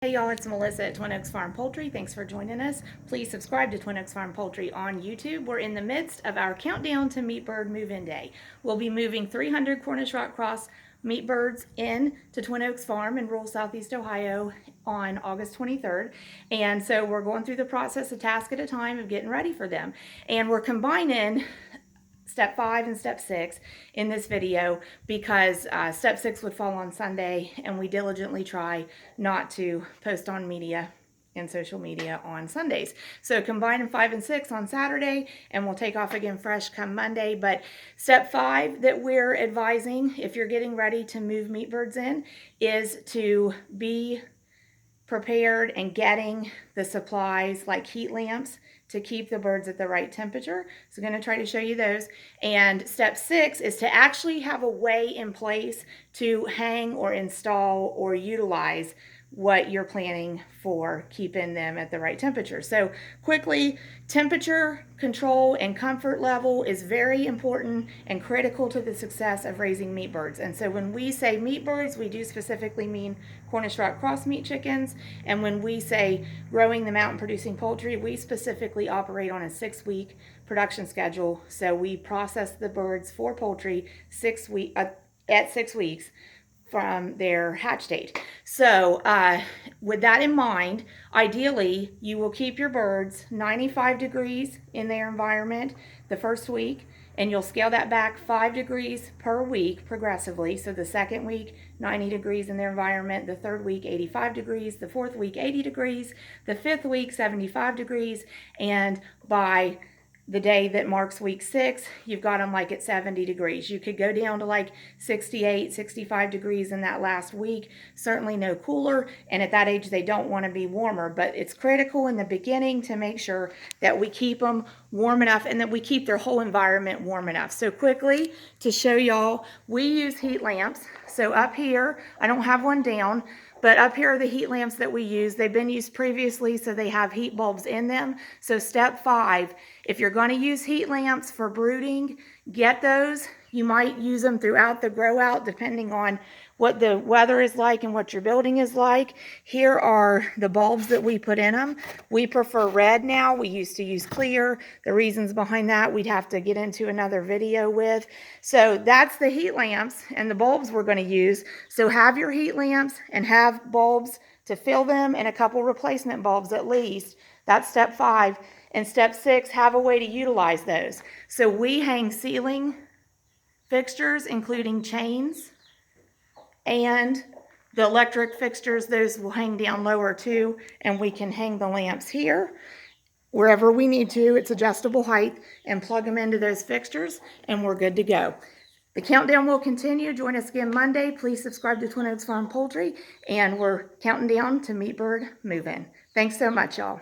Hey y'all, it's Melissa at Twin Oaks Farm Poultry. Thanks for joining us. Please subscribe to Twin Oaks Farm Poultry on YouTube. We're in the midst of our countdown to meat bird move-in day. We'll be moving 300 Cornish Rock Cross meat birds in to Twin Oaks Farm in rural southeast Ohio on August 23rd. And so we're going through the process a task at a time of getting ready for them. And we're combining step 5 and step 6 in this video because step 6 would fall on Sunday, and we diligently try not to post on media and social media on Sundays. So combining 5 and 6 on Saturday, and we'll take off again fresh come Monday. But step 5 that we're advising if you're getting ready to move meat birds in is to be prepared and getting the supplies like heat lamps to keep the birds at the right temperature. So I'm going to try to show you those. And step 6 is to actually have a way in place to hang or install or utilize what you're planning for keeping them at the right temperature. So quickly, temperature control and comfort level is very important and critical to the success of raising meat birds. And so when we say meat birds, we do specifically mean Cornish Rock Cross meat chickens. And when we say growing them out and producing poultry, we specifically operate on a 6-week production schedule. So we process the birds for poultry at 6 weeks from their hatch date. So with that in mind, ideally you will keep your birds 95 degrees in their environment the first week, and you'll scale that back 5 degrees per week progressively. So the second week 90 degrees in their environment, the third week 85 degrees, the fourth week 80 degrees, the fifth week 75 degrees, and by the day that marks week 6, you've got them like at 70 degrees. You could go down to like 68, 65 degrees in that last week. Certainly no cooler, and at that age they don't want to be warmer, but it's critical in the beginning to make sure that we keep them warm enough and that we keep their whole environment warm enough. So quickly to show y'all, we use heat lamps. So up here, I don't have one down, but up here are the heat lamps that we use. They've been used previously, so they have heat bulbs in them. So step 5, if you're going to use heat lamps for brooding, get those. You might use them throughout the grow out depending on what the weather is like and what your building is like. Here are the bulbs that we put in them. We prefer red now. We used to use clear. The reasons behind that we'd have to get into another video with. So that's the heat lamps and the bulbs we're going to use. So have your heat lamps and have bulbs to fill them and a couple replacement bulbs at least. That's step 5. And step 6, have a way to utilize those. So we hang ceiling fixtures, including chains, and the electric fixtures, those will hang down lower too, and we can hang the lamps here wherever we need to. It's adjustable height, and plug them into those fixtures, and we're good to go. The countdown will continue. Join us again Monday. Please subscribe to Twin Oaks Farm Poultry, and we're counting down to meat bird move-in. Thanks so much, y'all.